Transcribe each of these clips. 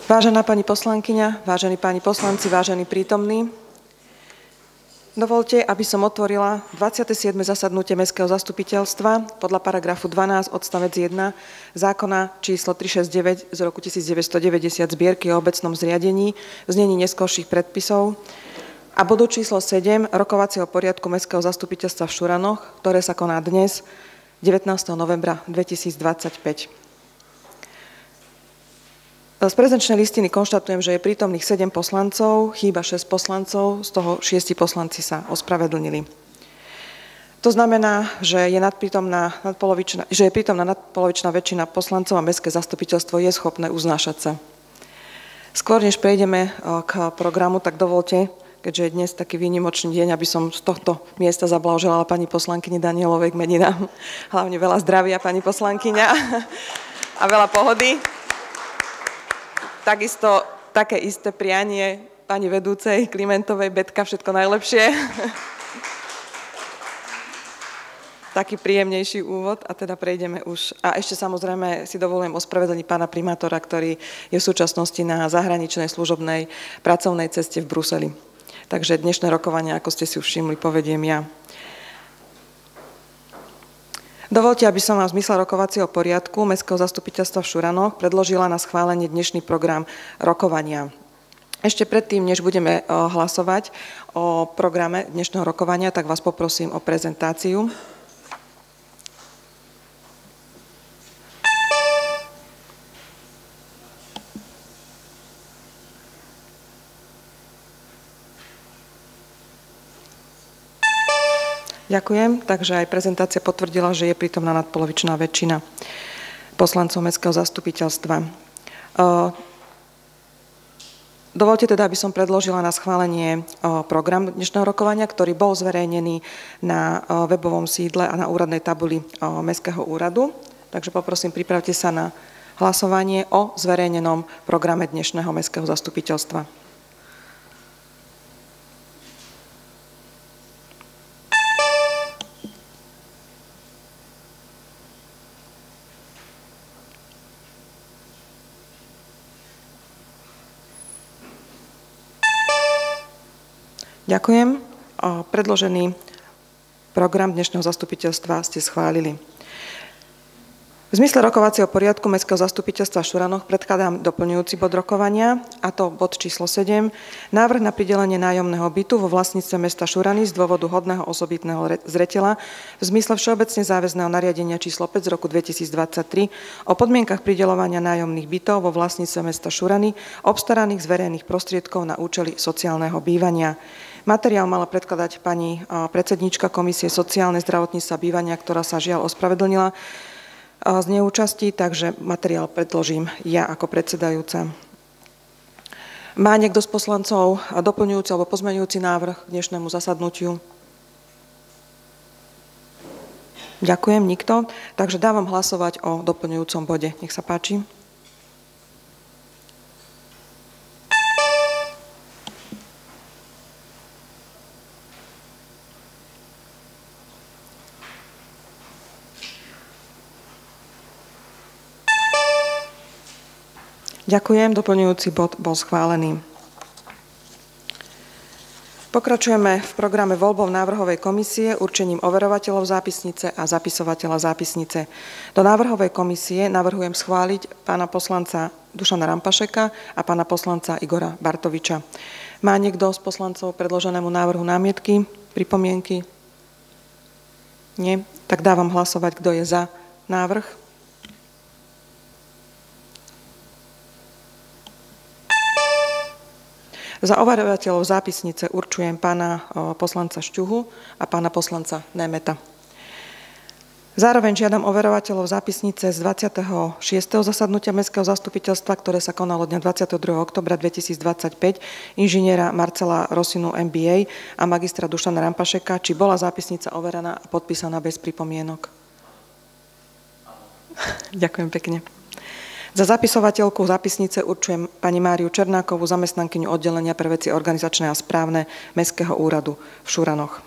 Vážená pani poslankyňa, vážení páni poslanci, vážení prítomní, dovolte, aby som otvorila 27. zasadnutie Mestského zastupiteľstva podľa paragrafu 12 odstavec 1 zákona číslo 369 z roku 1990 zbierky o obecnom zriadení v znení neskorších predpisov a bodu číslo 7 rokovacieho poriadku Mestského zastupiteľstva v Šuranoch, ktoré sa koná dnes, 19. novembra 2025. Z prezenčnej listiny konštatujem, že je prítomných 7 poslancov, chýba 6 poslancov, z toho 6 poslanci sa ospravedlnili. To znamená, že je prítomná nadpolovičná väčšina poslancov a Mestské zastupiteľstvo je schopné uznášať sa. Skôr než prejdeme k programu, tak dovolte, keďže je dnes taký výnimočný deň, aby som z tohto miesta zablahoželala pani poslankyni Danielovej k meninám. Hlavne veľa zdravia, pani poslankyňa, a veľa pohody. Takisto také isté prianie pani vedúcej Klimentovej, Betka, všetko najlepšie. Taký príjemnejší úvod a teda prejdeme už. A ešte samozrejme si dovolujem ospravedlniť pána primátora, ktorý je v súčasnosti na zahraničnej služobnej pracovnej ceste v Bruseli. Takže dnešné rokovanie, ako ste si už všimli, povediem ja. Dovolte, aby som vám v zmysle rokovacieho poriadku Mestského zastupiteľstva v Šuranoch predložila na schválenie dnešný program rokovania. Ešte predtým, než budeme hlasovať o programe dnešného rokovania, tak vás poprosím o prezentáciu. Ďakujem, takže aj prezentácia potvrdila, že je prítomná nadpolovičná väčšina poslancov Mestského zastupiteľstva. Dovolte teda, aby som predložila na schválenie program dnešného rokovania, ktorý bol zverejnený na webovom sídle a na úradnej tabuli Mestského úradu. Takže poprosím, pripravte sa na hlasovanie o zverejnenom programe dnešného Mestského zastupiteľstva. Ďakujem. Predložený program dnešného zastupiteľstva ste schválili. V zmysle rokovacieho poriadku Mestského zastupiteľstva v Šuranoch predkladám doplňujúci bod rokovania, a to bod číslo 7, návrh na pridelenie nájomného bytu vo vlastníctve mesta Šurany z dôvodu hodného osobitného zreteľa v zmysle všeobecne záväzného nariadenia číslo 5 z roku 2023 o podmienkach prideľovania nájomných bytov vo vlastníctve mesta Šurany obstaraných z verejných prostriedkov na účely sociálneho bývania. Materiál mala predkladať pani predsedníčka Komisie sociálnej, zdravotníctva a bývania, ktorá sa žiaľ ospravedlnila z neúčasti, takže materiál predložím ja ako predsedajúca. Má niekto z poslancov doplňujúci alebo pozmeňujúci návrh k dnešnému zasadnutiu? Ďakujem, nikto. Takže dávam hlasovať o doplňujúcom bode. Nech sa páči. Ďakujem, doplňujúci bod bol schválený. Pokračujeme v programe voľbou návrhovej komisie určením overovateľov zápisnice a zapisovateľa zápisnice. Do návrhovej komisie navrhujem schváliť pána poslanca Dušana Rampašeka a pána poslanca Igora Bartoviča. Má niekto z poslancov predloženému návrhu námietky, pripomienky? Nie? Tak dávam hlasovať, kto je za návrh. Za overovateľov zápisnice určujem pána poslanca Šťuhu a pána poslanca Nemeta. Zároveň žiadam overovateľov zápisnice z 26. zasadnutia Mestského zastupiteľstva, ktoré sa konalo dňa 22. oktobra 2025, inžiniera Marcela Rosinu MBA a magistra Dušana Rampašeka, či bola zápisnica overená a podpísaná bez pripomienok. Ďakujem pekne. Za zapisovateľku zápisnice určujem pani Máriu Černákovú, zamestnankyňu oddelenia pre veci organizačné a správne Mestského úradu v Šuranoch.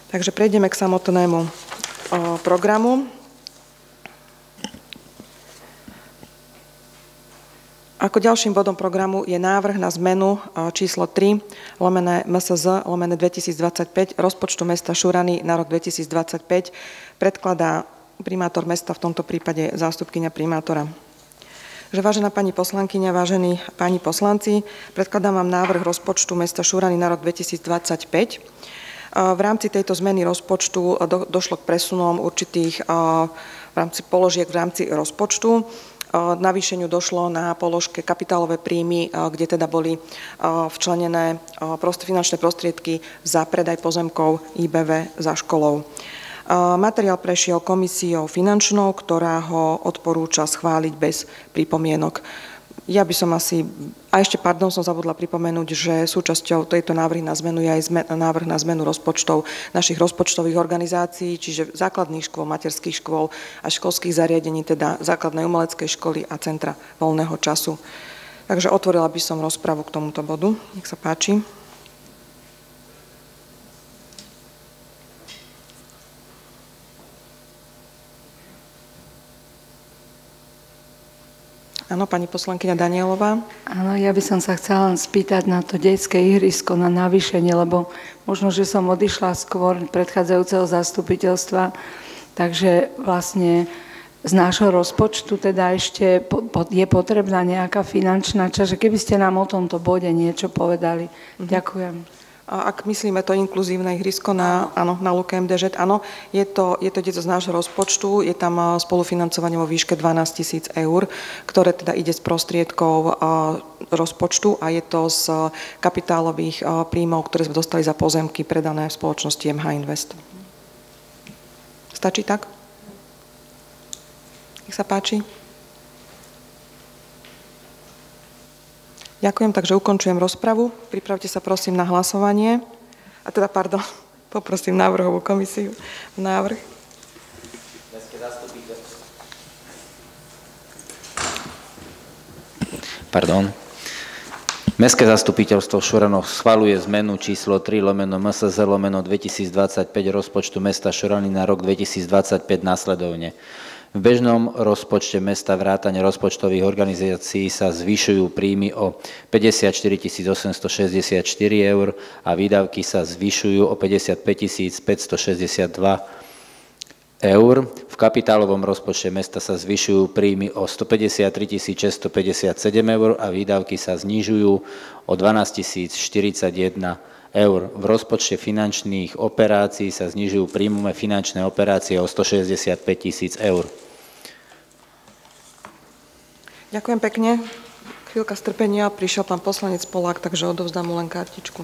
Takže prejdeme k samotnému programu. Ako ďalším bodom programu je návrh na zmenu číslo 3 /MSZ/2025 rozpočtu mesta Šurany na rok 2025. Predkladá primátor mesta, v tomto prípade zástupkyňa primátora. Že vážená pani poslankyňa, vážení páni poslanci, predkladám vám návrh rozpočtu mesta Šurany na rok 2025. V rámci tejto zmeny rozpočtu došlo k presunom určitých v rámci položiek v rámci rozpočtu. Navýšeniu došlo na položke kapitálové príjmy, kde teda boli včlenené finančné prostriedky za predaj pozemkov IBV za školou. Materiál prešiel komisiou finančnou, ktorá ho odporúča schváliť bez pripomienok. Ja by som som zabudla pripomenúť, že súčasťou tejto návrhy na zmenu je aj návrh na zmenu rozpočtov našich rozpočtových organizácií, čiže základných škôl, materských škôl a školských zariadení, teda základnej umeleckej školy a centra voľného času. Takže otvorila by som rozpravu k tomuto bodu. Nech sa páči. Áno, pani poslankyňa Danielová. Áno, ja by som sa chcela len spýtať na to detské ihrisko, na navýšenie, lebo možno, že som odišla skôr predchádzajúceho zastupiteľstva, takže vlastne z nášho rozpočtu teda ešte je potrebná nejaká finančná časť. Keby ste nám o tomto bode niečo povedali. Ďakujem. A ak myslíme to inkluzívne ihrisko na Luke MDŽ, áno, je to z nášho rozpočtu, je tam spolufinancovanie vo výške 12 000 eur, ktoré teda ide z prostriedkov rozpočtu a je to z kapitálových príjmov, ktoré sme dostali za pozemky predané v spoločnosti MH Invest. Stačí tak? Nech sa páči. Ďakujem, takže ukončujem rozpravu. Pripravte sa prosím na hlasovanie. Poprosím návrhovú komisiu. Návrh. Mestské zastupiteľstvo v Šuranoch schvaľuje zmenu číslo 3/MSZ/2025 rozpočtu mesta Šurany na rok 2025 následovne. V bežnom rozpočte mesta vrátane rozpočtových organizácií sa zvyšujú príjmy o 54 864 eur a výdavky sa zvyšujú o 55 562 eur. V kapitálovom rozpočte mesta sa zvyšujú príjmy o 153 657 eur a výdavky sa znižujú o 12 041 eur. V rozpočte finančných operácií sa znižujú príjmové finančné operácie o 165 000 eur. Ďakujem pekne. Chvíľka strpenia, prišiel pán poslanec Polák, takže odovzdám mu len kartičku.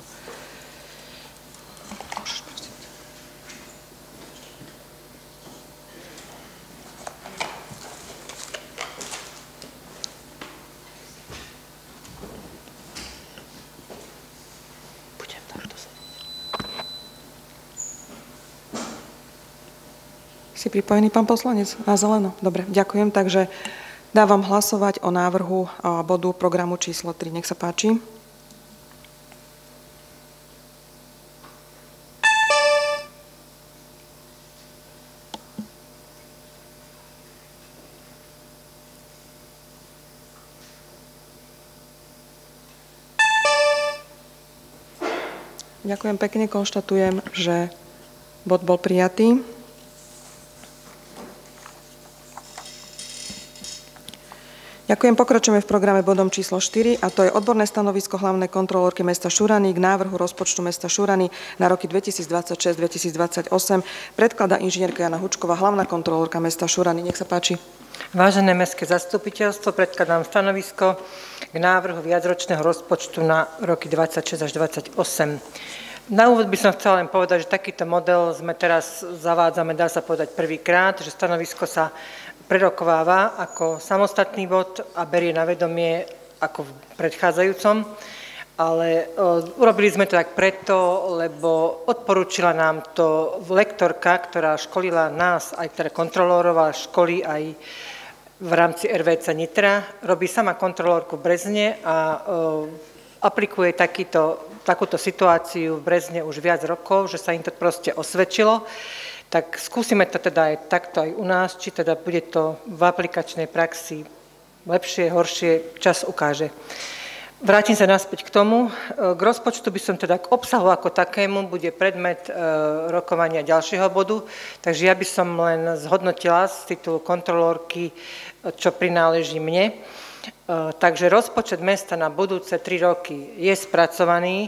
Si pripojený, pán poslanec? Na zeleno? Dobre, ďakujem. Takže dávam hlasovať o návrhu bodu programu číslo 3. Nech sa páči. Ďakujem pekne, konštatujem, že bod bol prijatý. Ďakujem, pokračujeme v programe bodom číslo 4 a to je odborné stanovisko hlavnej kontrolórky mesta Šurany k návrhu rozpočtu mesta Šurany na roky 2026-2028. Predkladá inžinierka Jana Hučková, hlavná kontrolórka mesta Šurany. Nech sa páči. Vážené mestské zastupiteľstvo, predkladám stanovisko k návrhu viacročného rozpočtu na roky 26 až 28. Na úvod by som chcela len povedať, že takýto model sme teraz zavádzame, dá sa povedať prvýkrát, že stanovisko sa prerokováva ako samostatný bod a berie na vedomie ako v predchádzajúcom, ale urobili sme to tak preto, lebo odporúčila nám to lektorka, ktorá školila nás, aj teda kontrolórova školy aj v rámci RVC Nitra, robí sama kontrolórku v Brezne a aplikuje takúto situáciu v Brezne už viac rokov, že sa im to proste osvedčilo. Tak skúsime to teda aj takto aj u nás, či teda bude to v aplikačnej praxi lepšie, horšie, čas ukáže. Vrátim sa naspäť k tomu. K rozpočtu by som teda k obsahu ako takému bude predmet rokovania ďalšieho bodu, takže ja by som len zhodnotila z titulu kontrolórky, čo prináleží mne. Takže rozpočet mesta na budúce 3 roky je spracovaný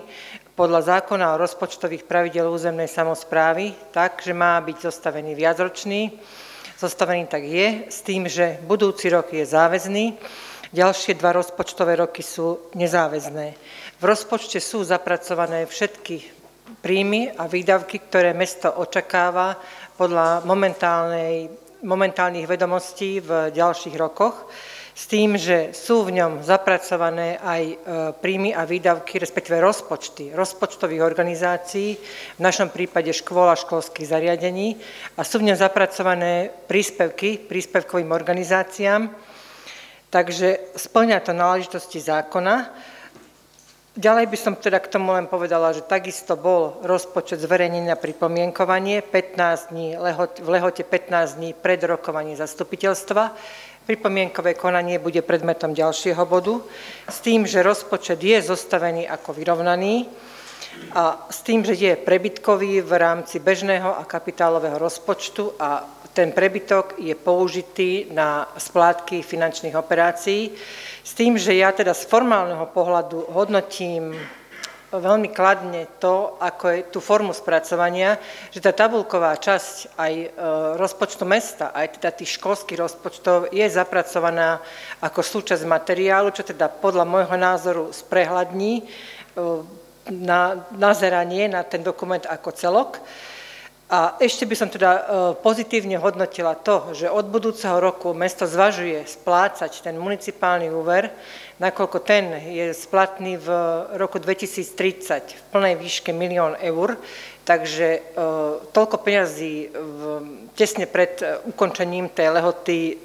podľa zákona o rozpočtových pravidel územnej samosprávy, takže má byť zostavený viacročný. Zostavený tak je, s tým, že budúci rok je záväzný. Ďalšie 2 rozpočtové roky sú nezáväzné. V rozpočte sú zapracované všetky príjmy a výdavky, ktoré mesto očakáva podľa momentálnych vedomostí v ďalších rokoch, s tým, že sú v ňom zapracované aj príjmy a výdavky, respektíve rozpočty rozpočtových organizácií, v našom prípade škôl a školských zariadení, a sú v ňom zapracované príspevky príspevkovým organizáciám, takže spĺňa to náležitosti zákona. Ďalej by som teda k tomu len povedala, že takisto bol rozpočet zverejnený na pripomienkovanie 15 dní, v lehote 15 dní pred rokovaním zastupiteľstva. Pripomienkové konanie bude predmetom ďalšieho bodu, s tým, že rozpočet je zostavený ako vyrovnaný a s tým, že je prebytkový v rámci bežného a kapitálového rozpočtu a ten prebytok je použitý na splátky finančných operácií, s tým, že ja teda z formálneho pohľadu hodnotím veľmi kladne to, ako je tú formu spracovania, že tá tabuľková časť aj rozpočtu mesta, aj teda tých školských rozpočtov je zapracovaná ako súčasť materiálu, čo teda podľa môjho názoru sprehľadní na nazeranie na ten dokument ako celok. A ešte by som teda pozitívne hodnotila to, že od budúceho roku mesto zvažuje splácať ten municipálny úver, nakoľko ten je splatný v roku 2030 v plnej výške 1 000 000 eur, takže toľko peňazí tesne pred ukončením tej lehoty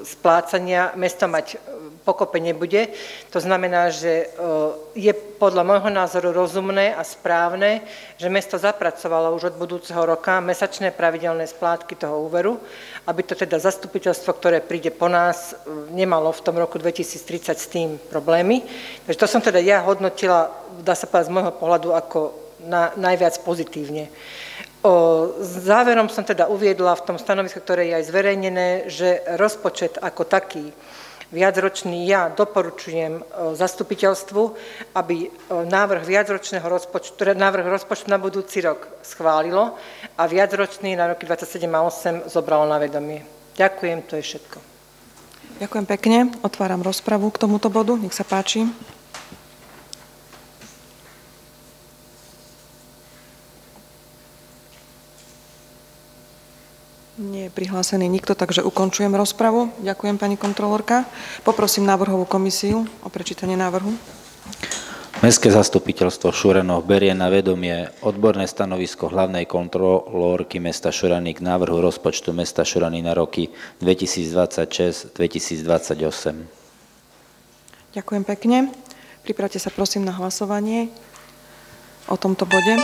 splácania mesto mať pokope nebude. To znamená, že je podľa môjho názoru rozumné a správne, že mesto zapracovalo už od budúceho roka mesačné pravidelné splátky toho úveru, aby to teda zastupiteľstvo, ktoré príde po nás, nemalo v tom roku 2030 s tým problémy. Takže to som teda ja hodnotila, dá sa povedať z môjho pohľadu, ako najviac pozitívne. Záverom som teda uviedla v tom stanovisku, ktoré je aj zverejnené, že rozpočet ako taký viacročný ja doporučujem zastupiteľstvu, aby návrh rozpočtu na budúci rok schválilo a viacročný na roky 27 a 8 zobralo na vedomie. Ďakujem, to je všetko. Ďakujem pekne. Otváram rozpravu k tomuto bodu. Nech sa páči. Nie je prihlásený nikto, takže ukončujem rozpravu. Ďakujem, pani kontrolórka. Poprosím návrhovú komisiu o prečítanie návrhu. Mestské zastupiteľstvo Šuranov berie na vedomie odborné stanovisko hlavnej kontrolórky mesta Šurany k návrhu rozpočtu mesta Šurany na roky 2026-2028. Ďakujem pekne. Pripravte sa prosím na hlasovanie o tomto bode.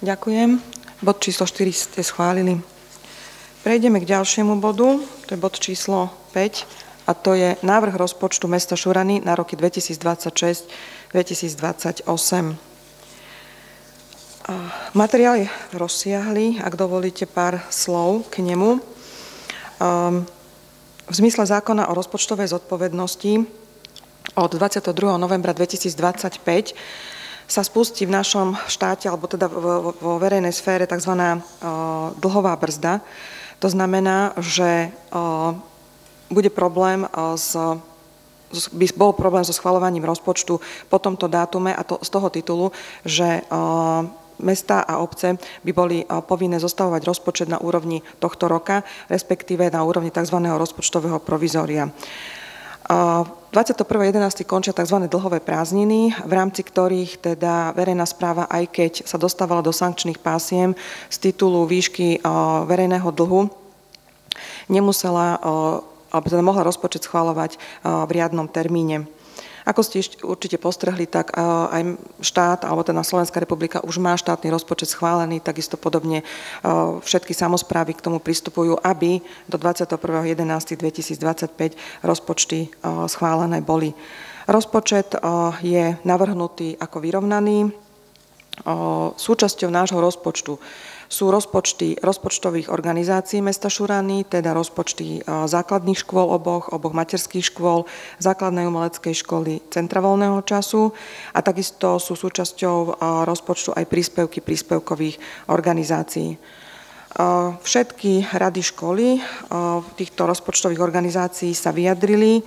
Ďakujem. Bod číslo 4 ste schválili. Prejdeme k ďalšiemu bodu, to je bod číslo 5, a to je návrh rozpočtu mesta Šurany na roky 2026-2028. Materiál je rozsiahly, ak dovolíte pár slov k nemu. V zmysle zákona o rozpočtovej zodpovednosti od 22. novembra 2025 sa spustí v našom štáte, alebo teda vo verejnej sfére tzv. Dlhová brzda. To znamená, že bude problém bol problém so schvaľovaním rozpočtu po tomto dátume, a to z toho titulu, že mestá a obce by boli povinné zostavovať rozpočet na úrovni tohto roka, respektíve na úrovni tzv. Rozpočtového provizória. 21.11. končia tzv. Dlhové prázdniny, v rámci ktorých teda verejná správa, aj keď sa dostávala do sankčných pásiem z titulu výšky verejného dlhu, nemusela, alebo teda mohla rozpočet schvaľovať v riadnom termíne. Ako ste určite postrehli, tak aj štát, alebo teda Slovenská republika už má štátny rozpočet schválený, takisto podobne všetky samosprávy k tomu pristupujú, aby do 21.11.2025 rozpočty schválené boli. Rozpočet je navrhnutý ako vyrovnaný. Súčasťou nášho rozpočtu sú rozpočty rozpočtových organizácií mesta Šurany, teda rozpočty základných škôl oboch materských škôl, základnej umeleckej školy, centra voľného času a takisto sú súčasťou rozpočtu aj príspevky príspevkových organizácií. Všetky rady školy týchto rozpočtových organizácií sa vyjadrili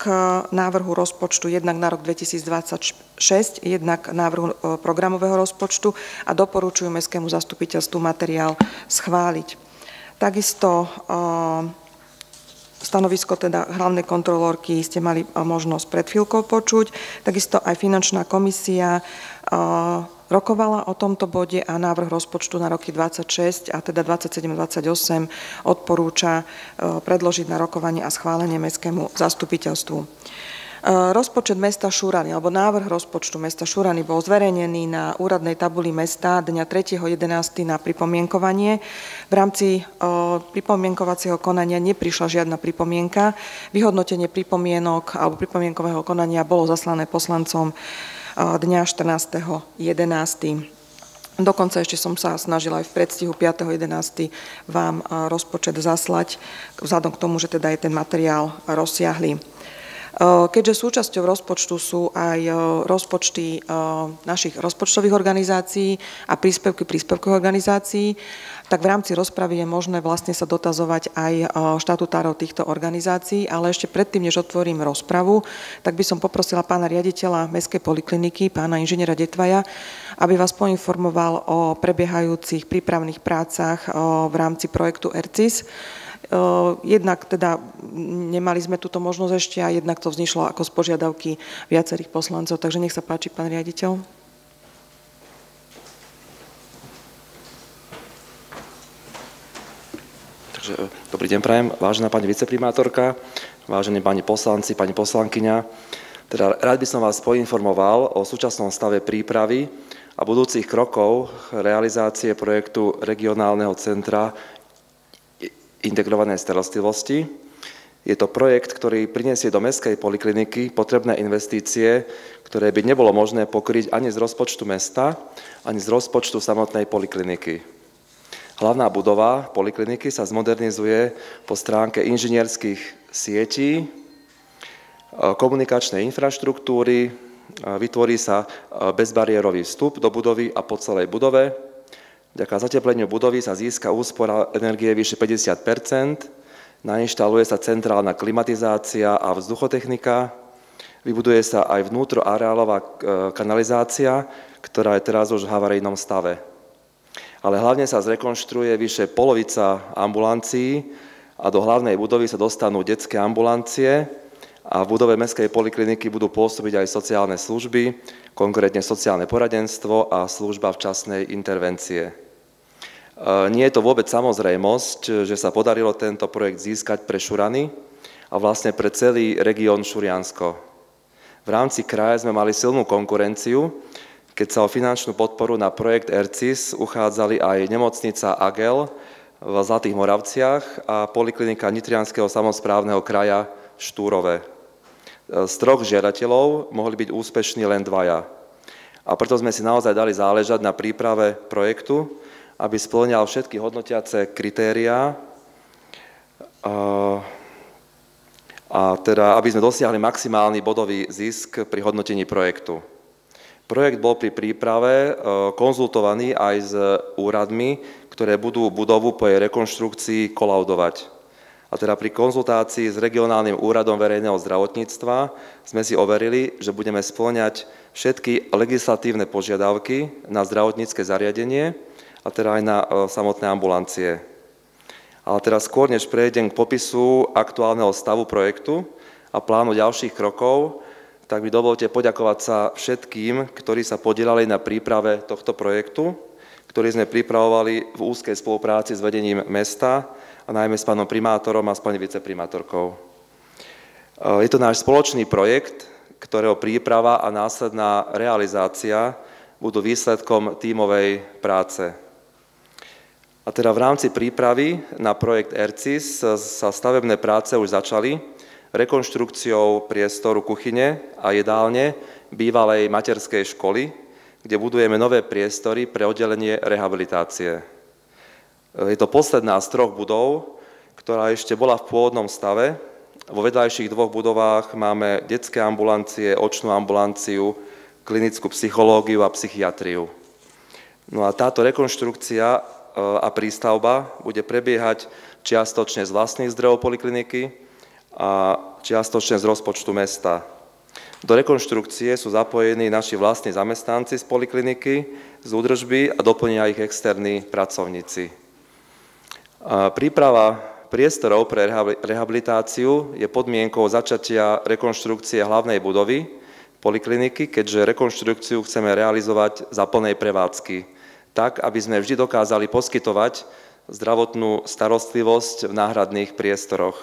k návrhu rozpočtu jednak na rok 2026, jednak návrhu programového rozpočtu a doporučujú Mestskému zastupiteľstvu materiál schváliť. Takisto stanovisko teda hlavnej kontrolórky ste mali možnosť pred chvíľkou počuť. Takisto aj finančná komisia rokovala o tomto bode a návrh rozpočtu na roky 26 a teda 27-28 odporúča predložiť na rokovanie a schválenie Mestskému zastupiteľstvu. Rozpočet mesta Šurany, alebo návrh rozpočtu mesta Šurany bol zverejnený na úradnej tabuli mesta dňa 3.11. na pripomienkovanie. V rámci pripomienkovacieho konania neprišla žiadna pripomienka. Vyhodnotenie pripomienok alebo pripomienkového konania bolo zaslané poslancom dňa 14.11. Dokonca ešte som sa snažila aj v predstihu 5.11. vám rozpočet zaslať, vzhľadom k tomu, že teda je ten materiál rozsiahly. Keďže súčasťou rozpočtu sú aj rozpočty našich rozpočtových organizácií a príspevky príspevkových organizácií, tak v rámci rozpravy je možné vlastne sa dotazovať aj štatutárov týchto organizácií, ale ešte predtým, než otvorím rozpravu, tak by som poprosila pána riaditeľa Mestskej polikliniky, pána inžiniera Detvaja, aby vás poinformoval o prebiehajúcich prípravných prácach v rámci projektu ERCIS. Jednak teda nemali sme túto možnosť ešte a jednak to vzýšlo ako z požiadavky viacerých poslancov. Takže nech sa páči, pán riaditeľ. Takže, dobrý deň prajem, vážená pani viceprimátorka, vážení pani poslanci, pani poslankyňa. Teda rád by som vás poinformoval o súčasnom stave prípravy a budúcich krokov realizácie projektu regionálneho centra integrovanej starostlivosti. Je to projekt, ktorý prinesie do mestskej polikliniky potrebné investície, ktoré by nebolo možné pokryť ani z rozpočtu mesta, ani z rozpočtu samotnej polikliniky. Hlavná budova polikliniky sa zmodernizuje po stránke inžinierských sietí, komunikačnej infraštruktúry, vytvorí sa bezbariérový vstup do budovy a po celej budove. Vďaka zatepleniu budovy sa získa úspora energie vyše 50%, nainštaluje sa centrálna klimatizácia a vzduchotechnika, vybuduje sa aj vnútroareálová kanalizácia, ktorá je teraz už v havarijnom stave. Ale hlavne sa zrekonštruuje vyše polovica ambulancií a do hlavnej budovy sa dostanú detské ambulancie a v budove Mestskej polikliniky budú pôsobiť aj sociálne služby, konkrétne sociálne poradenstvo a služba včasnej intervencie. Nie je to vôbec samozrejmosť, že sa podarilo tento projekt získať pre Šurany a vlastne pre celý región Šuriansko. V rámci kraja sme mali silnú konkurenciu, keď sa o finančnú podporu na projekt ERCIS uchádzali aj nemocnica AGEL v Zlatých Moravciach a poliklinika Nitrianskeho samosprávneho kraja v Štúrove. Z troch žiadateľov mohli byť úspešní len dvaja. A preto sme si naozaj dali záležať na príprave projektu, aby spĺňal všetky hodnotiace kritériá a teda aby sme dosiahli maximálny bodový zisk pri hodnotení projektu. Projekt bol pri príprave konzultovaný aj s úradmi, ktoré budú budovu po jej rekonštrukcii kolaudovať. A teda pri konzultácii s regionálnym úradom verejného zdravotníctva sme si overili, že budeme spĺňať všetky legislatívne požiadavky na zdravotnícke zariadenie a teda aj na samotné ambulancie. Ale teraz skôr, než prejdem k popisu aktuálneho stavu projektu a plánu ďalších krokov, tak mi dovolte poďakovať sa všetkým, ktorí sa podielali na príprave tohto projektu, ktorý sme pripravovali v úzkej spolupráci s vedením mesta a najmä s pánom primátorom a s pani viceprimátorkou. Je to náš spoločný projekt, ktorého príprava a následná realizácia budú výsledkom tímovej práce. A teda v rámci prípravy na projekt ERCIS sa stavebné práce už začali rekonštrukciou priestoru kuchyne a jedálne bývalej materskej školy, kde budujeme nové priestory pre oddelenie rehabilitácie. Je to posledná z 3 budov, ktorá ešte bola v pôvodnom stave. Vo vedľajších 2 budovách máme detské ambulancie, očnú ambulanciu, klinickú psychológiu a psychiatriu. No a táto rekonštrukcia a prístavba bude prebiehať čiastočne z vlastných zdrojov polikliniky a čiastočne z rozpočtu mesta. Do rekonštrukcie sú zapojení naši vlastní zamestnanci z polikliniky, z údržby a doplnia ich externí pracovníci. Príprava priestorov pre rehabilitáciu je podmienkou začatia rekonštrukcie hlavnej budovy polikliniky, keďže rekonštrukciu chceme realizovať za plnej prevádzky, tak, aby sme vždy dokázali poskytovať zdravotnú starostlivosť v náhradných priestoroch.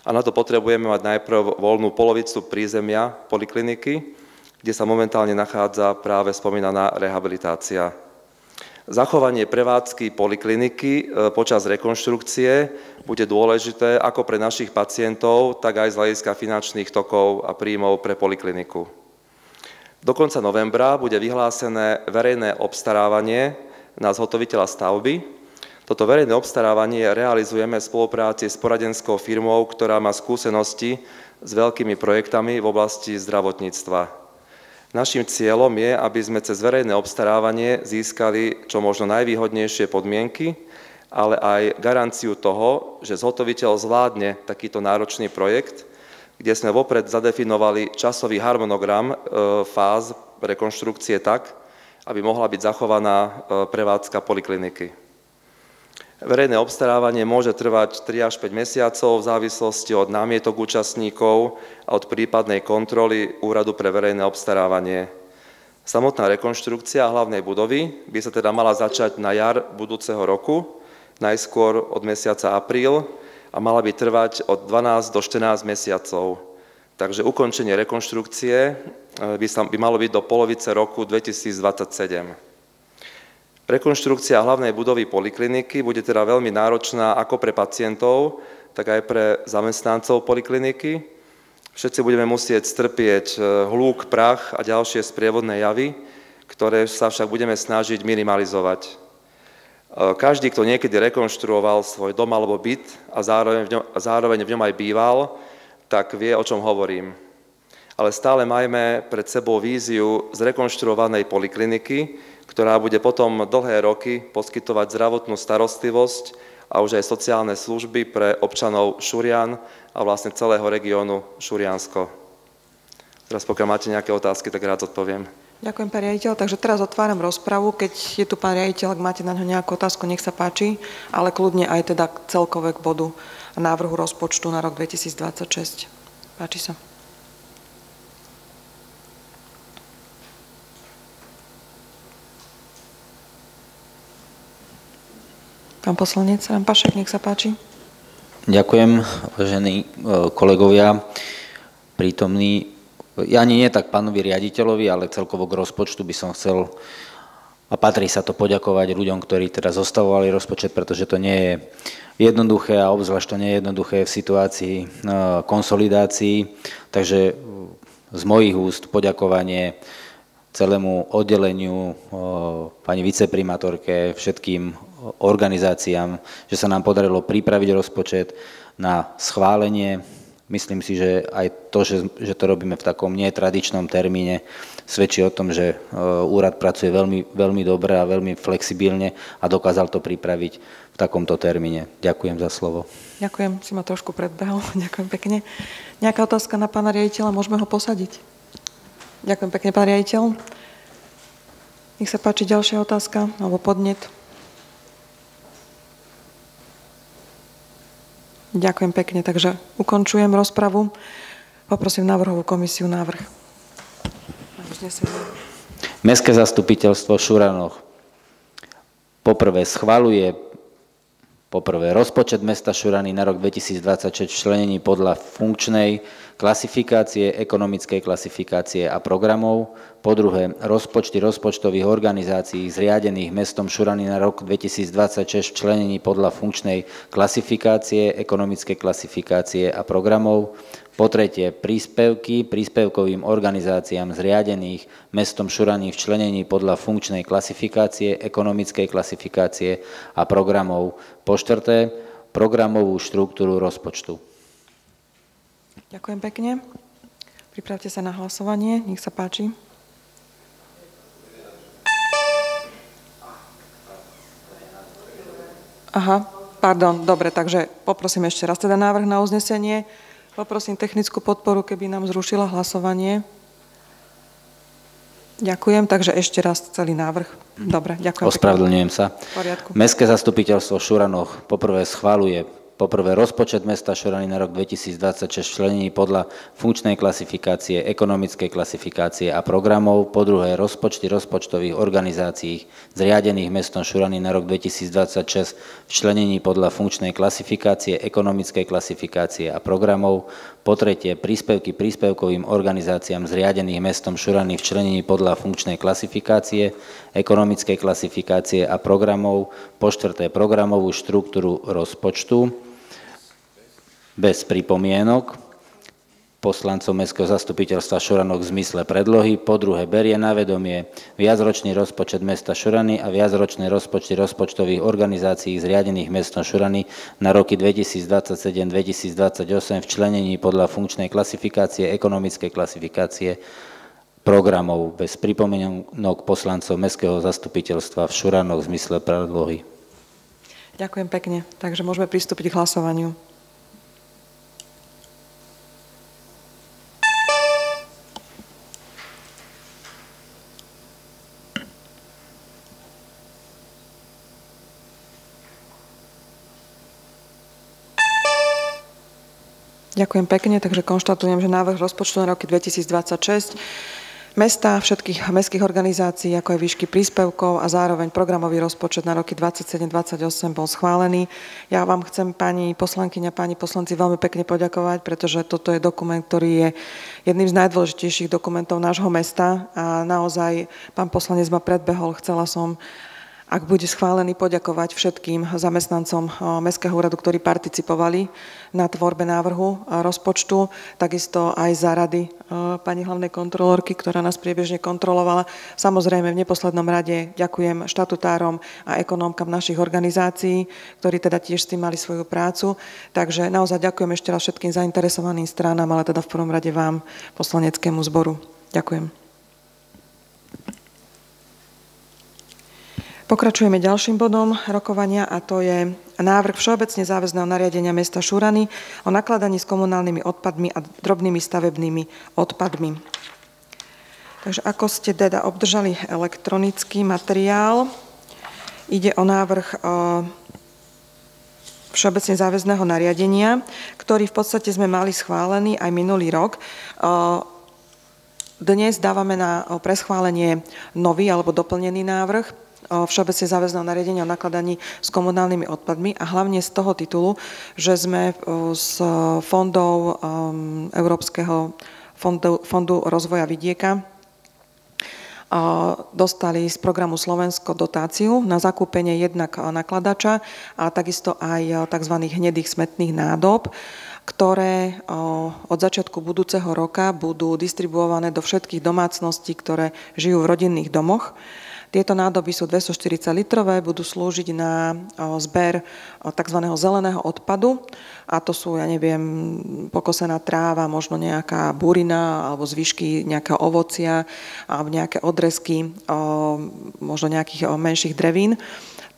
A na to potrebujeme mať najprv voľnú polovicu prízemia polikliniky, kde sa momentálne nachádza práve spomínaná rehabilitácia. Zachovanie prevádzky polikliniky počas rekonštrukcie bude dôležité ako pre našich pacientov, tak aj z hľadiska finančných tokov a príjmov pre polikliniku. Do konca novembra bude vyhlásené verejné obstarávanie na zhotoviteľa stavby. Toto verejné obstarávanie realizujeme v spolupráci s poradenskou firmou, ktorá má skúsenosti s veľkými projektami v oblasti zdravotníctva. Naším cieľom je, aby sme cez verejné obstarávanie získali čo možno najvýhodnejšie podmienky, ale aj garanciu toho, že zhotoviteľ zvládne takýto náročný projekt, kde sme vopred zadefinovali časový harmonogram fáz rekonštrukcie tak, aby mohla byť zachovaná prevádzka polikliniky. Verejné obstarávanie môže trvať 3 až 5 mesiacov v závislosti od námietok účastníkov a od prípadnej kontroly Úradu pre verejné obstarávanie. Samotná rekonštrukcia hlavnej budovy by sa teda mala začať na jar budúceho roku, najskôr od mesiaca apríl, a mala by trvať od 12 do 14 mesiacov. Takže ukončenie rekonštrukcie by malo byť do polovice roku 2027. Rekonštrukcia hlavnej budovy polikliniky bude teda veľmi náročná ako pre pacientov, tak aj pre zamestnancov polikliniky. Všetci budeme musieť strpieť hluk, prach a ďalšie sprievodné javy, ktoré sa však budeme snažiť minimalizovať. Každý, kto niekedy rekonštruoval svoj dom alebo byt a zároveň v ňom aj býval, tak vie, o čom hovorím. Ale stále majme pred sebou víziu zrekonštruovanej polikliniky, ktorá bude potom dlhé roky poskytovať zdravotnú starostlivosť a už aj sociálne služby pre občanov Šurian a vlastne celého regiónu Šuriansko. Teraz pokiaľ máte nejaké otázky, tak rád odpoviem. Ďakujem, pán riaditeľ. Takže teraz otváram rozpravu. Keď je tu pán riaditeľ, ak máte na ňo nejakú otázku, nech sa páči, ale kľudne aj teda celkové k bodu návrhu rozpočtu na rok 2026. Páči sa. Pán poslanec Rampašek, nech sa páči. Ďakujem, vážení kolegovia, prítomní. Ja ani nie tak pánovi riaditeľovi, ale celkovo k rozpočtu by som chcel, a patrí sa to, poďakovať ľuďom, ktorí teda zostavovali rozpočet, pretože to nie je jednoduché a obzvlášť to nie je jednoduché v situácii konsolidácií. Takže z mojich úst poďakovanie celému oddeleniu, pani viceprimátorke, všetkým organizáciám, že sa nám podarilo pripraviť rozpočet na schválenie. Myslím si, že aj to, že to robíme v takom netradičnom termíne, svedčí o tom, že úrad pracuje veľmi, veľmi dobre a veľmi flexibilne a dokázal to pripraviť v takomto termíne. Ďakujem za slovo. Ďakujem, si ma trošku predbehol. Ďakujem pekne. Nejaká otázka na pána riaditeľa? Môžeme ho posadiť? Ďakujem pekne, pán riaditeľ. Nech sa páči ďalšia otázka alebo podnet. Ďakujem pekne, takže ukončujem rozpravu. Poprosím návrhovú komisiu návrh. Mestské zastupiteľstvo v Šuranoch poprvé schvaľuje rozpočet mesta Šurany na rok 2026 v členení podľa funkčnej klasifikácie, ekonomickej klasifikácie a programov, po druhé rozpočty rozpočtových organizácií zriadených mestom Šurany na rok 2026 v členení podľa funkčnej klasifikácie, ekonomickej klasifikácie a programov, po tretie príspevky príspevkovým organizáciám zriadených mestom Šurany v členení podľa funkčnej klasifikácie, ekonomickej klasifikácie a programov, po štvrté programovú štruktúru rozpočtu. Ďakujem pekne. Pripravte sa na hlasovanie, nech sa páči. Aha, pardon, dobre, takže poprosím ešte raz teda návrh na uznesenie. Poprosím technickú podporu, keby nám zrušila hlasovanie. Ďakujem, takže ešte raz celý návrh. Dobre, ďakujem. Ospravedlňujem sa. V poriadku. Mestské zastupiteľstvo v Šuranoch poprvé schvaľuje rozpočet mesta Šurany na rok 2026 v členení podľa funkčnej klasifikácie, ekonomickej klasifikácie a programov, po druhé rozpočty rozpočtových organizácií zriadených mestom Šurany na rok 2026 v členení podľa funkčnej klasifikácie, ekonomickej klasifikácie a programov, po tretie príspevky príspevkovým organizáciám zriadených mestom Šurany v členení podľa funkčnej klasifikácie, ekonomickej klasifikácie a programov, po štvrté programovú štruktúru rozpočtu, bez pripomienok poslancov Mestského zastupiteľstva Šuranok v zmysle predlohy, po druhé berie na vedomie viacročný rozpočet mesta Šurany a viacročné rozpočty rozpočtových organizácií zriadených mestom Šurany na roky 2027-2028 v členení podľa funkčnej klasifikácie, ekonomickej klasifikácie programov, bez pripomienok poslancov Mestského zastupiteľstva v Šuranoch v zmysle predlohy. Ďakujem pekne, takže môžeme pristúpiť k hlasovaniu. Ďakujem pekne, takže konštatujem, že návrh rozpočtu na roky 2026 mesta, všetkých mestských organizácií, ako aj výšky príspevkov a zároveň programový rozpočet na roky 27-28 bol schválený. Ja vám chcem, pani poslankyňa, páni poslanci, veľmi pekne poďakovať, pretože toto je dokument, ktorý je jedným z najdôležitejších dokumentov nášho mesta a naozaj pán poslanec ma predbehol, chcela som, ak bude schválený, poďakovať všetkým zamestnancom Mestského úradu, ktorí participovali na tvorbe návrhu rozpočtu, takisto aj za rady pani hlavnej kontrolórky, ktorá nás priebežne kontrolovala. Samozrejme, v neposlednom rade ďakujem štatutárom a ekonómkam našich organizácií, ktorí teda tiež s tým mali svoju prácu. Takže naozaj ďakujem ešte raz všetkým zainteresovaným stranám, ale teda v prvom rade vám, poslaneckému zboru. Ďakujem. Pokračujeme ďalším bodom rokovania a to je návrh všeobecne záväzného nariadenia mesta Šurany o nakladaní s komunálnymi odpadmi a drobnými stavebnými odpadmi. Takže ako ste teda obdržali elektronický materiál, ide o návrh všeobecne záväzného nariadenia, ktorý v podstate sme mali schválený aj minulý rok. Dnes dávame na preschválenie nový alebo doplnený návrh všeobecne záväzného nariadenia o nakladaní s komunálnymi odpadmi a hlavne z toho titulu, že sme z fondov Európskeho fondu rozvoja vidieka dostali z programu Slovensko dotáciu na zakúpenie jednak nakladača a takisto aj tzv. Hnedých smetných nádob, ktoré od začiatku budúceho roka budú distribuované do všetkých domácností, ktoré žijú v rodinných domoch. Tieto nádoby sú 240 litrové, budú slúžiť na zber tzv. Zeleného odpadu a to sú, ja neviem, pokosená tráva, možno nejaká burina alebo zvyšky nejakého ovocia alebo nejaké odrezky, možno nejakých menších drevín.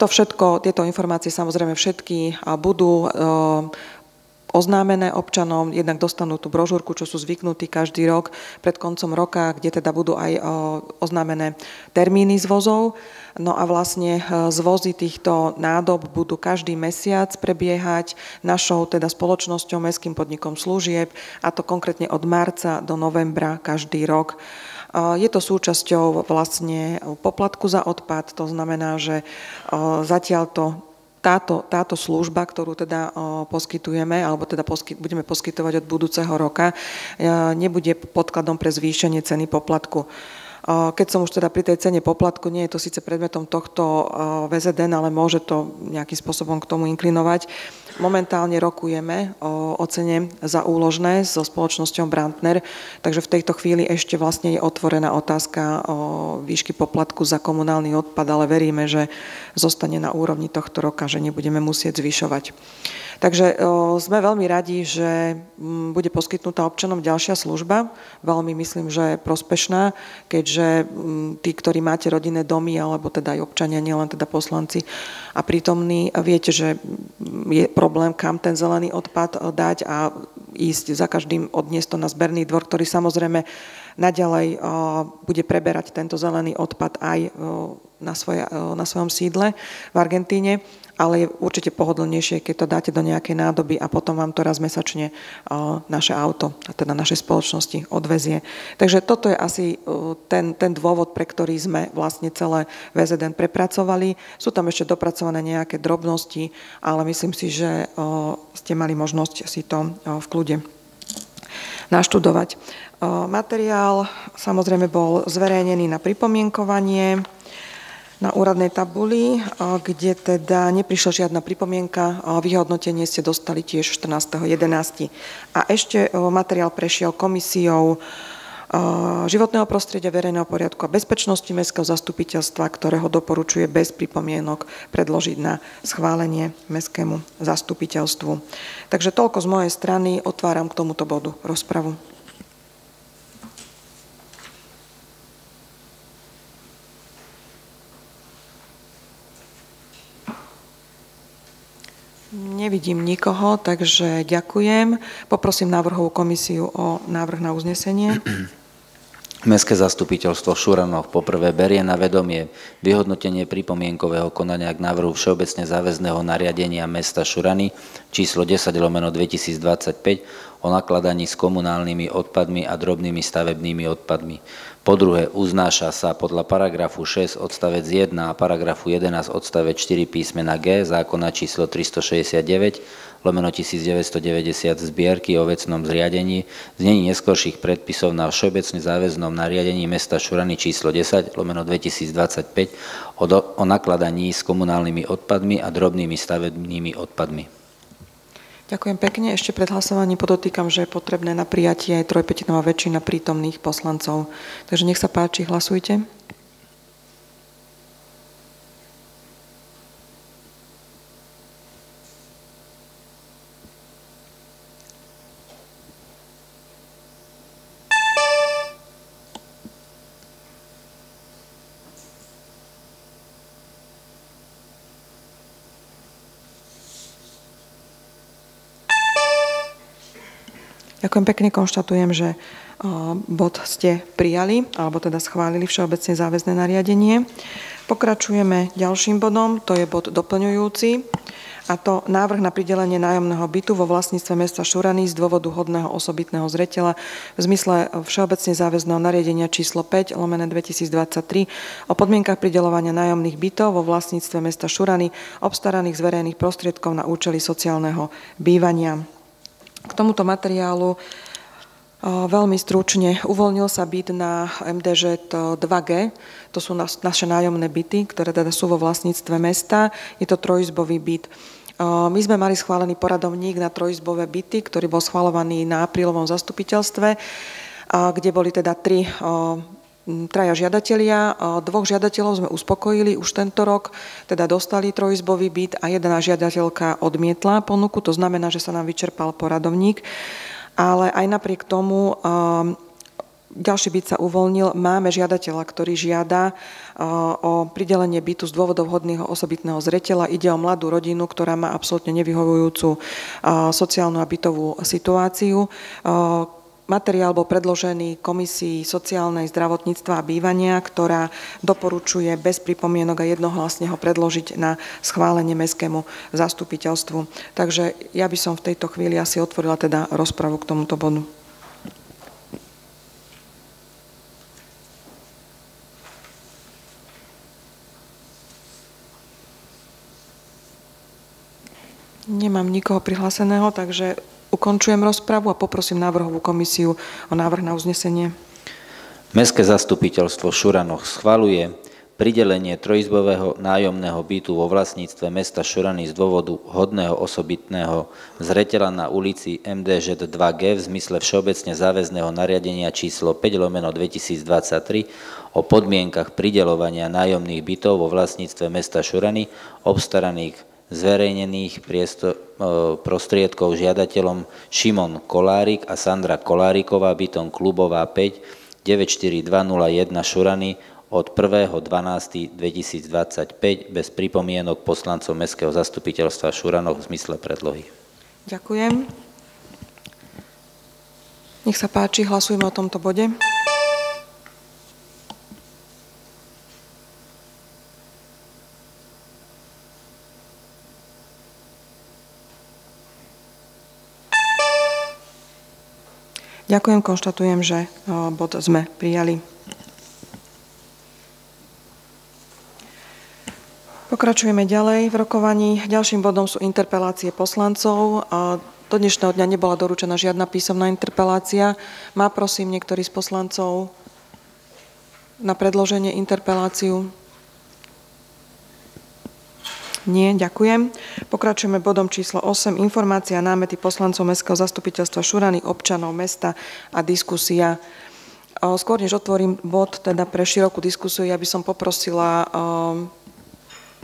To všetko, tieto informácie samozrejme všetky budú oznámené občanom, jednak dostanú tú brožúrku, čo sú zvyknutí každý rok pred koncom roka, kde teda budú aj oznámené termíny zvozov. No a vlastne zvozy týchto nádob budú každý mesiac prebiehať našou teda spoločnosťou Mestským podnikom služieb, a to konkrétne od marca do novembra každý rok. Je to súčasťou vlastne poplatku za odpad, to znamená, že zatiaľ to táto služba, ktorú teda poskytujeme, alebo teda budeme poskytovať od budúceho roka, nebude podkladom pre zvýšenie ceny poplatku. Keď som už teda pri tej cene poplatku, nie je to síce predmetom tohto VZN, ale môže to nejakým spôsobom k tomu inklinovať. Momentálne rokujeme o cene za úložné so spoločnosťou Brandner, takže v tejto chvíli ešte vlastne je otvorená otázka o výšky poplatku za komunálny odpad, ale veríme, že zostane na úrovni tohto roka, že nebudeme musieť zvyšovať. Takže sme veľmi radi, že bude poskytnutá občanom ďalšia služba. Veľmi myslím, že je prospešná, keďže tí, ktorí máte rodinné domy, alebo teda aj občania, nielen teda poslanci a prítomní, viete, že je problém, kam ten zelený odpad dať a ísť za každým odniesť to na zberný dvor, ktorý samozrejme naďalej bude preberať tento zelený odpad aj na svojom sídle v Argentíne, ale je určite pohodlnejšie, keď to dáte do nejakej nádoby a potom vám to raz mesačne naše auto, a teda našej spoločnosti odvezie. Takže toto je asi ten dôvod, pre ktorý sme vlastne celé VZN prepracovali. Sú tam ešte dopracované nejaké drobnosti, ale myslím si, že ste mali možnosť si to v kľude naštudovať. Materiál samozrejme bol zverejnený na pripomienkovanie na úradnej tabuli, kde teda neprišla žiadna pripomienka. Vyhodnotenie ste dostali tiež 14.11. A ešte materiál prešiel komisiou životného prostredia, verejného poriadku a bezpečnosti Mestského zastupiteľstva, ktorého doporučuje bez pripomienok predložiť na schválenie Mestskému zastupiteľstvu. Takže toľko z mojej strany. Otváram k tomuto bodu rozpravu. Nevidím nikoho, takže ďakujem. Poprosím návrhovú komisiu o návrh na uznesenie. Mestské zastupiteľstvo Šuranov poprvé berie na vedomie vyhodnotenie pripomienkového konania k návrhu všeobecne záväzného nariadenia mesta Šurany číslo 10/2025 o nakladaní s komunálnymi odpadmi a drobnými stavebnými odpadmi. Po druhé, uznáša sa podľa paragrafu 6 odstavec 1 a paragrafu 11 odstavec 4 písmena G zákona číslo 369/1990 zbierky o vecnom zriadení, znení neskorších predpisov na všeobecne záväznom nariadení mesta Šurany číslo 10/2025 o nakladaní s komunálnymi odpadmi a drobnými stavebnými odpadmi. Ďakujem pekne. Ešte pred hlasovaním podotýkam, že je potrebné na prijatie aj trojpätinová väčšina prítomných poslancov. Takže nech sa páči, hlasujte. Ďakujem pekne, konštatujem, že bod ste prijali, alebo teda schválili všeobecne záväzné nariadenie. Pokračujeme ďalším bodom, to je bod doplňujúci, a to návrh na pridelenie nájomného bytu vo vlastníctve mesta Šurany z dôvodu hodného osobitného zreteľa v zmysle všeobecne záväzného nariadenia číslo 5/2023 o podmienkach prideľovania nájomných bytov vo vlastníctve mesta Šurany obstaraných z verejných prostriedkov na účely sociálneho bývania. K tomuto materiálu veľmi stručne uvoľnil sa byt na MDŽ 2G, to sú naše nájomné byty, ktoré teda sú vo vlastníctve mesta, je to trojizbový byt. My sme mali schválený poradovník na trojizbové byty, ktorý bol schváľovaný na aprílovom zastupiteľstve, kde boli teda traja žiadatelia. Dvoch žiadateľov sme uspokojili už tento rok, teda dostali trojizbový byt a jedna žiadateľka odmietla ponuku, to znamená, že sa nám vyčerpal poradovník, ale aj napriek tomu ďalší byt sa uvoľnil. Máme žiadateľa, ktorý žiada o pridelenie bytu z dôvodov hodného osobitného zreteľa. Ide o mladú rodinu, ktorá má absolútne nevyhovujúcu sociálnu a bytovú situáciu. Materiál bol predložený Komisii sociálnej, zdravotníctva a bývania, ktorá doporučuje bez pripomienok a jednohlasne ho predložiť na schválenie Mestskému zastupiteľstvu. Takže ja by som v tejto chvíli asi otvorila teda rozpravu k tomuto bodu. Nemám nikoho prihláseného, takže ukončujem rozpravu a poprosím návrhovú komisiu o návrh na uznesenie. Mestské zastupiteľstvo v Šuranoch schvaľuje pridelenie trojizbového nájomného bytu vo vlastníctve mesta Šurany z dôvodu hodného osobitného zreteľa na ulici MDŽ 2G v zmysle všeobecne záväzného nariadenia číslo 5/2023 o podmienkach prideľovania nájomných bytov vo vlastníctve mesta Šurany obstaraných zverejnených prostriedkov žiadateľom Šimon Kolárik a Sandra Koláriková bytom Klubová 5 94201 Šurany od 1.12.2025 bez pripomienok poslancov Mestského zastupiteľstva Šuranov v zmysle predlohy. Ďakujem. Nech sa páči, hlasujme o tomto bode. Ďakujem, konštatujem, že bod sme prijali. Pokračujeme ďalej v rokovaní. Ďalším bodom sú interpelácie poslancov. Do dnešného dňa nebola doručená žiadna písomná interpelácia. Má prosím niektorý z poslancov na predloženie interpeláciu? Nie, ďakujem. Pokračujeme bodom číslo 8. Informácia a námety poslancov Mestského zastupiteľstva Šurany, občanov mesta a diskusia. Skôr než otvorím bod teda pre širokú diskusiu, ja by som poprosila,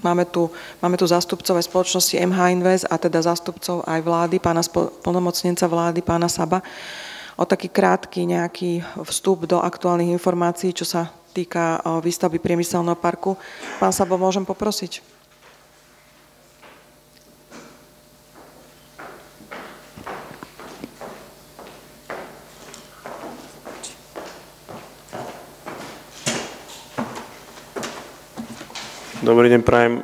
máme tu zástupcov aj spoločnosti MH Invest a teda zástupcov aj vlády, pána plnomocnenca vlády, pána Saba, o taký krátky nejaký vstup do aktuálnych informácií, čo sa týka výstavby priemyselného parku. Pán Sabo, môžem poprosiť? Dobrý deň, prajem.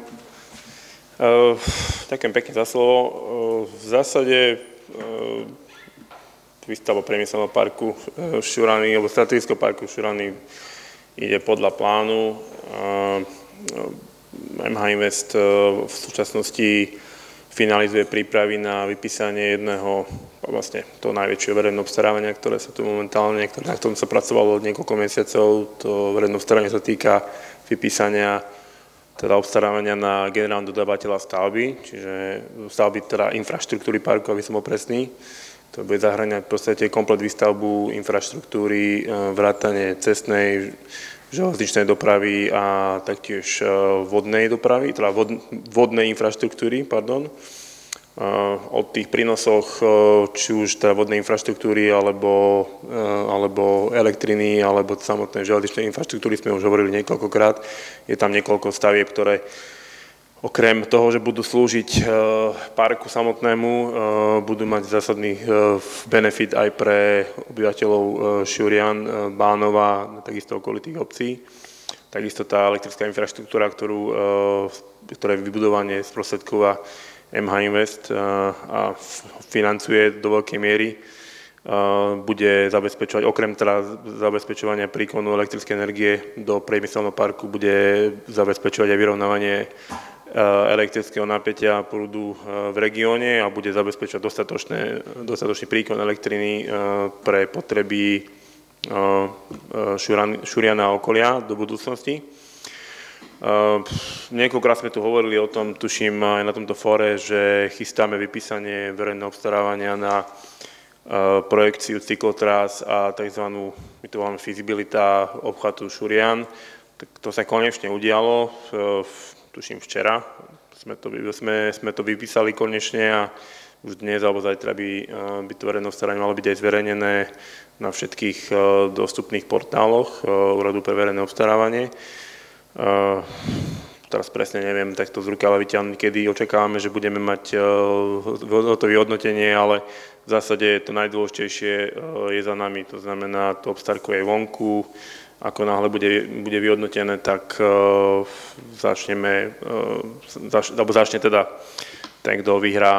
Ďakujem pekne za slovo. V zásade výstavba priemyselného parku Šurany, alebo strategického parku Šurany ide podľa plánu. MH Invest v súčasnosti finalizuje prípravy na vypísanie jedného, vlastne toho najväčšieho verejného obstarávania, ktoré sa tu momentálne, na ktorom sa pracovalo niekoľko mesiacov. To verejné obstarávanie sa týka vypísania teda obstarávania na generálneho dodávateľa stavby, čiže stavby teda infraštruktúry parku, aby som bol presný. To bude zahŕňať v podstate komplet výstavbu infraštruktúry, vrátane cestnej, železničnej dopravy a taktiež vodnej dopravy, teda vodnej infraštruktúry, pardon. O tých prínosoch, či už teda vodnej infraštruktúry, alebo elektriny, alebo samotnej železničnej infraštruktúry sme už hovorili niekoľkokrát. Je tam niekoľko stavieb, ktoré okrem toho, že budú slúžiť parku samotnému, budú mať zásadný benefit aj pre obyvateľov Šurian, Bánova, takisto okolitých obcí. Takisto tá elektrická infraštruktúra, ktoré vybudovanie sprostredková MH Invest a financuje do veľkej miery, bude zabezpečovať, okrem teda zabezpečovania príkonu elektrickej energie do priemyselného parku, bude zabezpečovať aj vyrovnávanie elektrického napätia prúdu v regióne a bude zabezpečovať dostatočný príkon elektriny pre potreby Šuriana a okolia do budúcnosti. Niekoľkokrát sme tu hovorili o tom, tuším aj na tomto fóre, že chystáme vypísanie verejného obstarávania na projekciu cyklotrás a tzv. My to voláme fizibilita obchvatu Šurian. To sa konečne udialo, tuším včera. Sme to vypísali konečne a už dnes alebo zajtra by to verejné obstarávanie malo byť aj zverejnené na všetkých dostupných portáloch Úradu pre verejné obstarávanie. Teraz presne neviem, takto z rukava vyťahnuť, kedy očakávame, že budeme mať hotové hodnotenie, ale v zásade to najdôležitejšie je za nami, to znamená, to obstarkuje vonku, ako náhle bude vyhodnotené, tak začne teda ten, kto vyhrá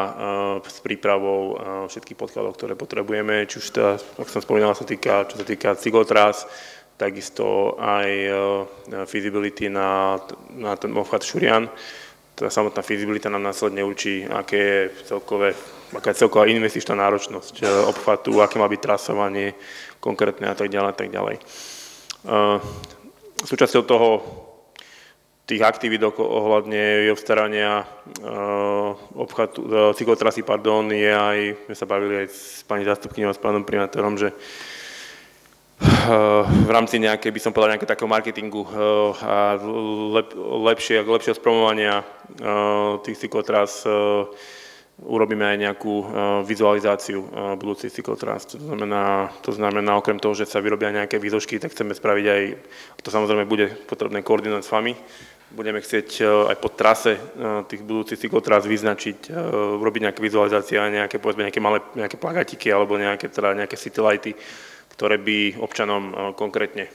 s prípravou všetkých podkladov, ktoré potrebujeme, či už teda, ako som spomínal, čo sa týka cyklotrás, takisto aj feasibility na ten obchvat Šurian. tá samotná fizibilita nám následne určí, aká je celková investičná náročnosť obchvatu, aké má byť trasovanie konkrétne a tak ďalej, a tak ďalej. Súčasťou tých aktivít ohľadne obstarania cyklotrasy, je aj, sme sa bavili aj s pani zástupkyňou a s pánom primátorom, že v rámci nejakej, by som povedal, nejakého takého marketingu a lepšieho spromovania tých cyklotras urobíme aj nejakú vizualizáciu budúcich cyklotras. To znamená, okrem toho, že sa vyrobia nejaké výzložky, tak chceme spraviť aj, to samozrejme bude potrebné koordinovať s vami, budeme chcieť aj po trase tých budúcich cyklotras vyznačiť, urobiť nejaké vizualizácie, nejaké, povedzme, nejaké plagatiky alebo nejaké city lighty, ktoré by občanom konkrétne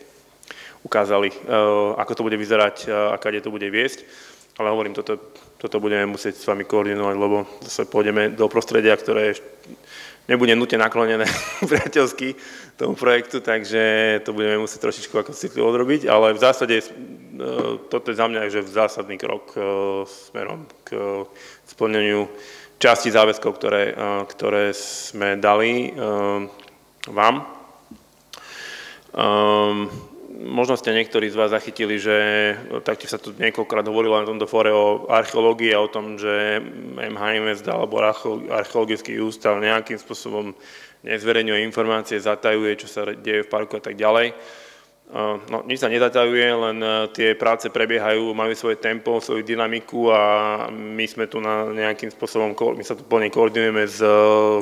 ukázali, ako to bude vyzerať a kade to bude viesť. Ale hovorím, toto budeme musieť s vami koordinovať, lebo zase pôjdeme do prostredia, ktoré nebude nutne naklonené priateľsky tomu projektu, takže to budeme musieť trošičku ako citlivo odrobiť, ale v zásade toto je za mňa že zásadný krok smerom k splneniu časti záväzkov, ktoré sme dali vám. Možno ste niektorí z vás zachytili, že taktiež sa tu niekoľkokrát hovorilo na tomto fóre o archeológii a o tom, že MHIMS alebo archeologický ústav nejakým spôsobom nezverejňuje informácie, zatajuje, čo sa deje v parku a tak ďalej. No, nič sa nezatajuje, len tie práce prebiehajú, majú svoje tempo, svoju dynamiku a my sme tu nejakým spôsobom, my sa tu plne koordinujeme s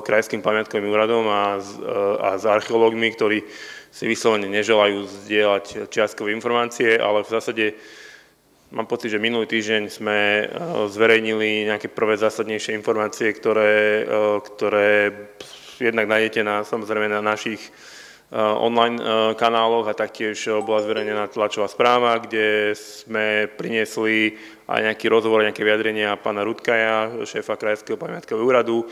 Krajským pamiatkovým úradom a s archeológmi, ktorí si vyslovene neželajú zdieľať čiastkové informácie, ale v zásade mám pocit, že minulý týždeň sme zverejnili nejaké prvé zásadnejšie informácie, ktoré jednak nájdete samozrejme na našich online kanáloch a taktiež bola zverejnená tlačová správa, kde sme priniesli aj nejaký rozhovor, nejaké vyjadrenia pána Rudkaja, šéfa Krajského pamiatkového úradu.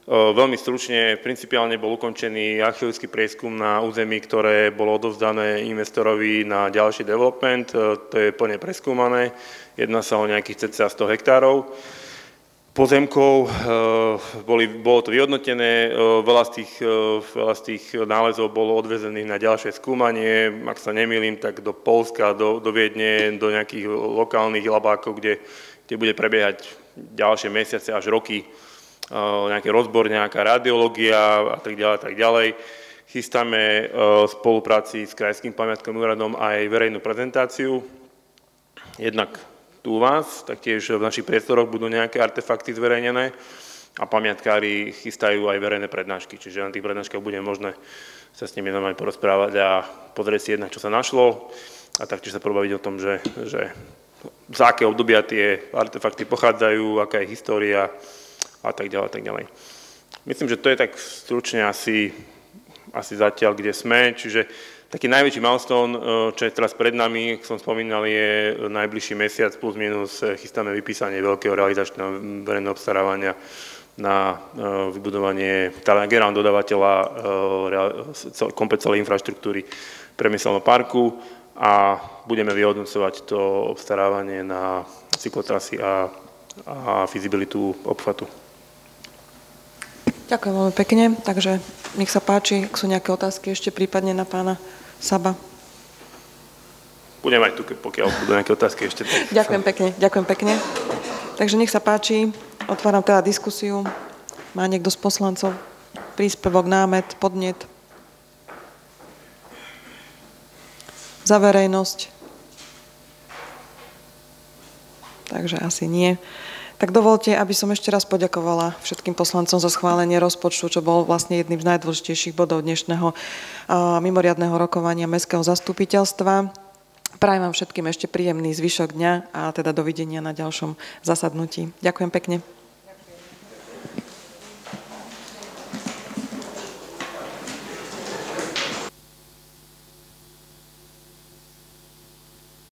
Veľmi stručne, principiálne bol ukončený archeologický prieskum na území, ktoré bolo odovzdané investorovi na ďalší development. To je plne preskúmané. Jedná sa o nejakých cca 100 hektárov pozemkov. Bolo to vyhodnotené. Veľa z tých nálezov bolo odvezených na ďalšie skúmanie. Ak sa nemýlim, tak do Poľska, do Viedne, do nejakých lokálnych labákov, kde bude prebiehať ďalšie mesiace až roky nejaký rozbor, nejaká radiológia a tak ďalej. Chystáme v spolupráci s Krajským pamiatkovým úradom aj verejnú prezentáciu. Jednak tu u vás, taktiež v našich priestoroch budú nejaké artefakty zverejnené a pamiatkári chystajú aj verejné prednášky, čiže na tých prednáškach bude možné sa s nimi normálne porozprávať a pozrieť si jednak, čo sa našlo a taktiež sa pobaviť o tom, že z aké obdobia tie artefakty pochádzajú, aká je história a tak ďalej, tak ďalej. Myslím, že to je tak stručne asi zatiaľ, kde sme, čiže taký najväčší milestone, čo je teraz pred nami, ako som spomínal, je najbližší mesiac plus minus, chystáme vypísanie veľkého realizačného verejného obstarávania na vybudovanie generálneho dodávateľa komplet celej infraštruktúry priemyselného parku a budeme vyhodnocovať to obstarávanie na cyklotrasy a fizibilitu obchvatu. Ďakujem veľmi pekne, takže nech sa páči, ak sú nejaké otázky ešte prípadne na pána Saba. Budem aj tu, pokiaľ budú nejaké otázky ešte. Ďakujem pekne. Takže nech sa páči, otváram teda diskusiu. Má niekto z poslancov príspevok, námet, podnet? Za verejnosť? Takže asi nie. Tak dovolte, aby som ešte raz poďakovala všetkým poslancom za schválenie rozpočtu, čo bol vlastne jedným z najdôležitejších bodov dnešného mimoriadneho rokovania Mestského zastupiteľstva. Prajem vám všetkým ešte príjemný zvyšok dňa a teda dovidenia na ďalšom zasadnutí. Ďakujem pekne.